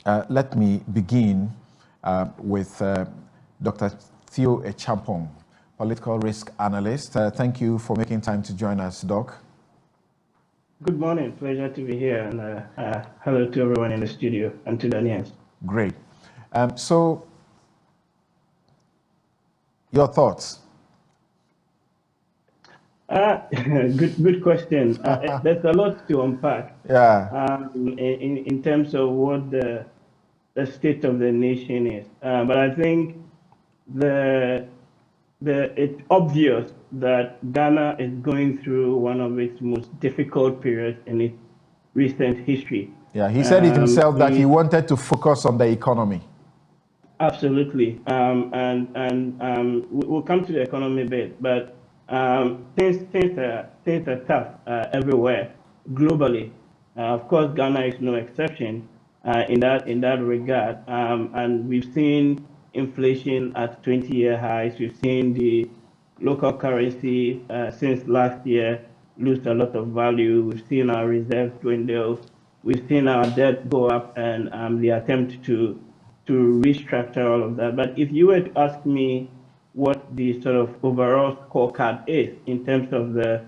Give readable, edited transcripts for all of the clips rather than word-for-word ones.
Let me begin with Dr. Theo Acheampong, political risk analyst. Thank you for making time to join us, Doc. Good morning. Pleasure to be here. And hello to everyone in the studio and to the audience. Great. So, your thoughts? Good question. There's a lot to unpack. Yeah. In terms of what the state of the nation is, but I think it's obvious that Ghana is going through one of its most difficult periods in its recent history. Yeah, he said it himself that he wanted to focus on the economy. Absolutely, we'll come to the economy bit, but things are tough everywhere globally. Of course, Ghana is no exception in that regard. And we've seen inflation at 20-year highs. We've seen the local currency since last year lose a lot of value. We've seen our reserves dwindle. We've seen our debt go up, and the attempt to restructure all of that. But if you were to ask me what the sort of overall scorecard is in terms of the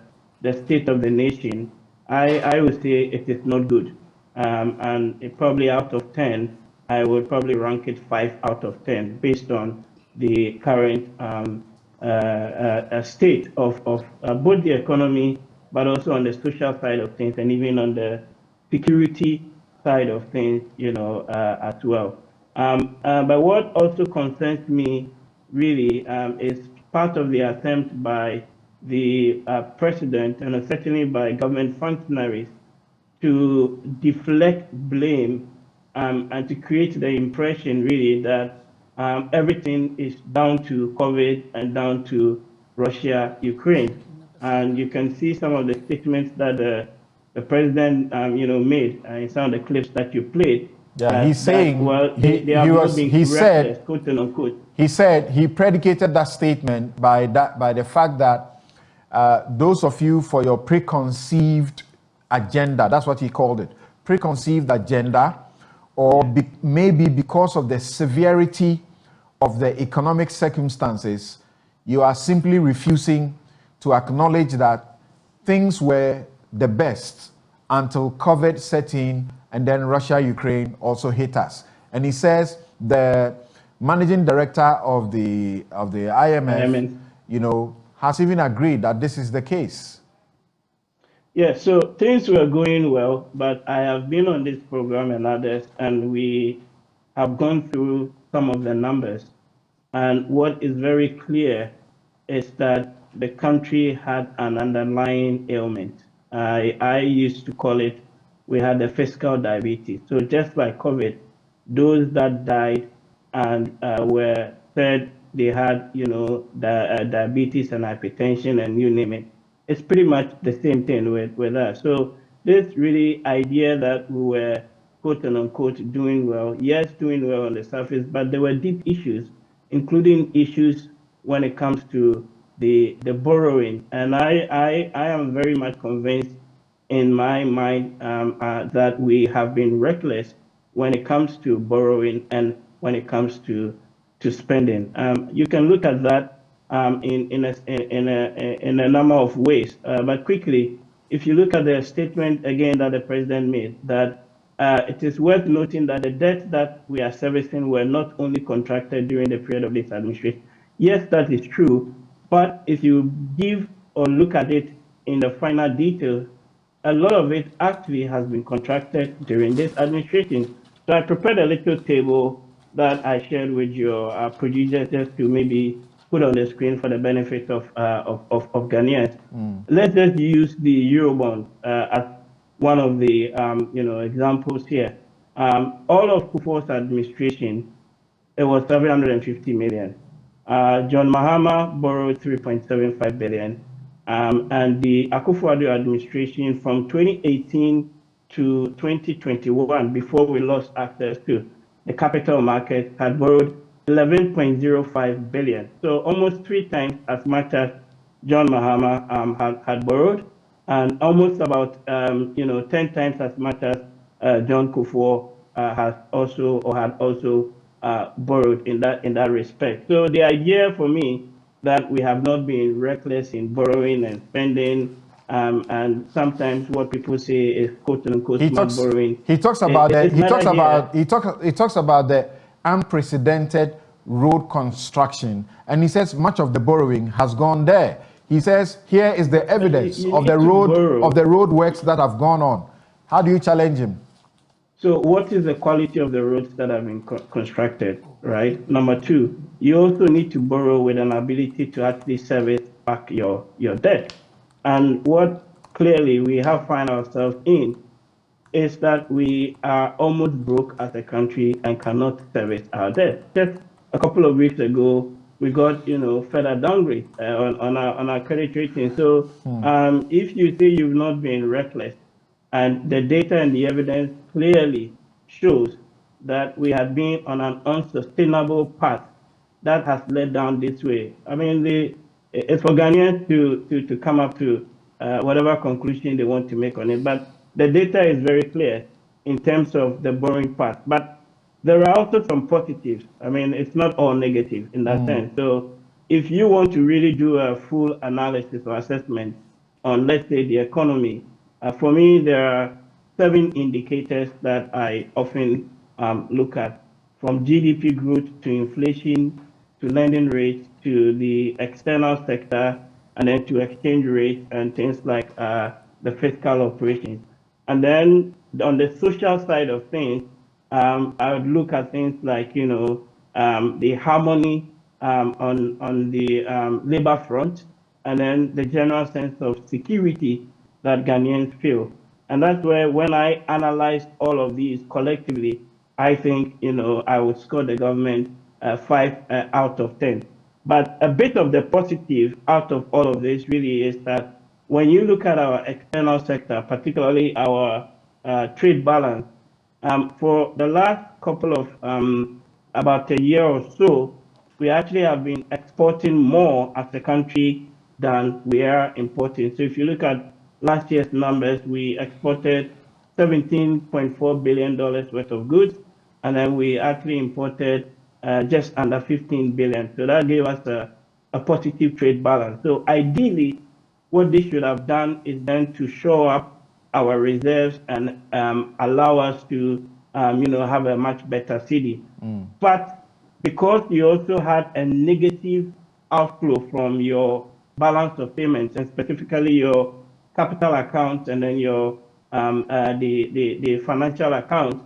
state of the nation, I would say it is not good. And probably out of 10, I would probably rank it 5 out of 10 based on the current state of both the economy, but also on the social side of things, and even on the security side of things, as well. But what also concerns me really is part of the attempt by the president and certainly by government functionaries to deflect blame and to create the impression really that everything is down to COVID and down to Russia, Ukraine. And you can see some of the statements that the president, made in some of the clips that you played. Yeah, he's saying, well, they have not been reckless, quote unquote. He said he predicated that statement by the fact that those of you for your preconceived agenda, that's what he called it, preconceived agenda, or maybe because of the severity of the economic circumstances, you are simply refusing to acknowledge that things were the best until COVID set in, and then Russia, Ukraine also hit us. And he says the managing director of the IMF, has even agreed that this is the case. Yeah, so things were going well, but I have been on this program and others, and we have gone through some of the numbers. And what is very clear is that the country had an underlying ailment. I used to call it, we had the fiscal diabetes. So just like COVID, those that died and were said they had, diabetes and hypertension and you name it, it's pretty much the same thing with us. So this really idea that we were, quote unquote, doing well, yes, doing well on the surface, but there were deep issues, including issues when it comes to the borrowing. And I am very much convinced in my mind that we have been reckless when it comes to borrowing and when it comes to spending. You can look at that in a number of ways. But quickly, if you look at the statement again that the president made, that it is worth noting that the debts that we are servicing were not only contracted during the period of this administration. Yes, that is true. But if you give or look at it in the final details, a lot of it actually has been contracted during this administration. So I prepared a little table that I shared with your producers just to maybe put on the screen for the benefit of Ghanaians. Let's just use the Eurobond as one of the examples here. All of Kufuor's administration, it was 750 million. John Mahama borrowed 3.75 billion. And the Akufo-Addo administration from 2018 to 2021, before we lost access to the capital market, had borrowed 11.05 billion. So almost 3 times as much as John Mahama had borrowed, and almost about 10 times as much as John Kufuor has also or had also borrowed in that respect. So the idea for me that we have not been reckless in borrowing and spending, and sometimes what people say is quote unquote smart borrowing. He talks about the unprecedented road construction, and he says much of the borrowing has gone there. He says here is the evidence of the road works that have gone on. How do you challenge him? So what is the quality of the roads that have been constructed, right? Number two, you also need to borrow with an ability to actually service back your debt. And what clearly we have find ourselves in is that we are almost broke as a country and cannot service our debt. Just a couple of weeks ago, we got further downgrade on our credit rating. So if you say you've not been reckless, and the data and the evidence clearly shows that we have been on an unsustainable path that has led down this way. I mean, it's for Ghanaians to come up to whatever conclusion they want to make on it. But the data is very clear in terms of the borrowing path. But there are also some positives. I mean, it's not all negative in that sense. So if you want to really do a full analysis or assessment on, let's say, the economy, for me, there are 7 indicators that I often look at, from GDP growth to inflation to lending rates to the external sector and then to exchange rates and things like the fiscal operations. And then on the social side of things, I would look at things like the harmony on the labor front, and then the general sense of security that Ghanaians feel. And that's where, when I analyzed all of these collectively, I think, I would score the government 5 out of 10. But a bit of the positive out of all of this really is that when you look at our external sector, particularly our trade balance, for the last couple of about a year or so, we actually have been exporting more as a country than we are importing. So if you look at last year's numbers, we exported $17.4 billion worth of goods, and then we actually imported just under 15 billion. So that gave us a positive trade balance. So ideally, what this should have done is then to show up our reserves and allow us to have a much better city. But because you also had a negative outflow from your balance of payments, and specifically your capital account and then your the financial account,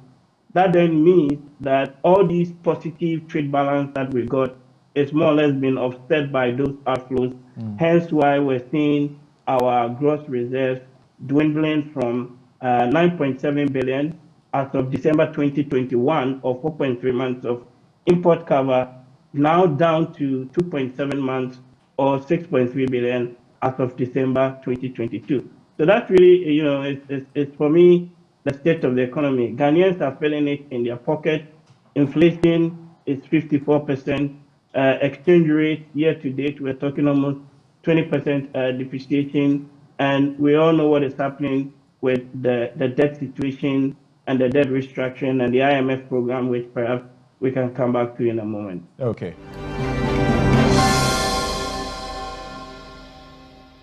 that then means that all these positive trade balance that we got is more or less been offset by those outflows. Hence why we're seeing our gross reserves dwindling from 9.7 billion as of December 2021, or 4.3 months of import cover, now down to 2.7 months or 6.3 billion as of December 2022. So that's really, it's for me, the state of the economy. Ghanaians are feeling it in their pocket. Inflation is 54%. Exchange rate year to date, we're talking almost 20% depreciation. And we all know what is happening with the debt situation and the debt restructuring and the IMF program, which perhaps we can come back to in a moment. Okay.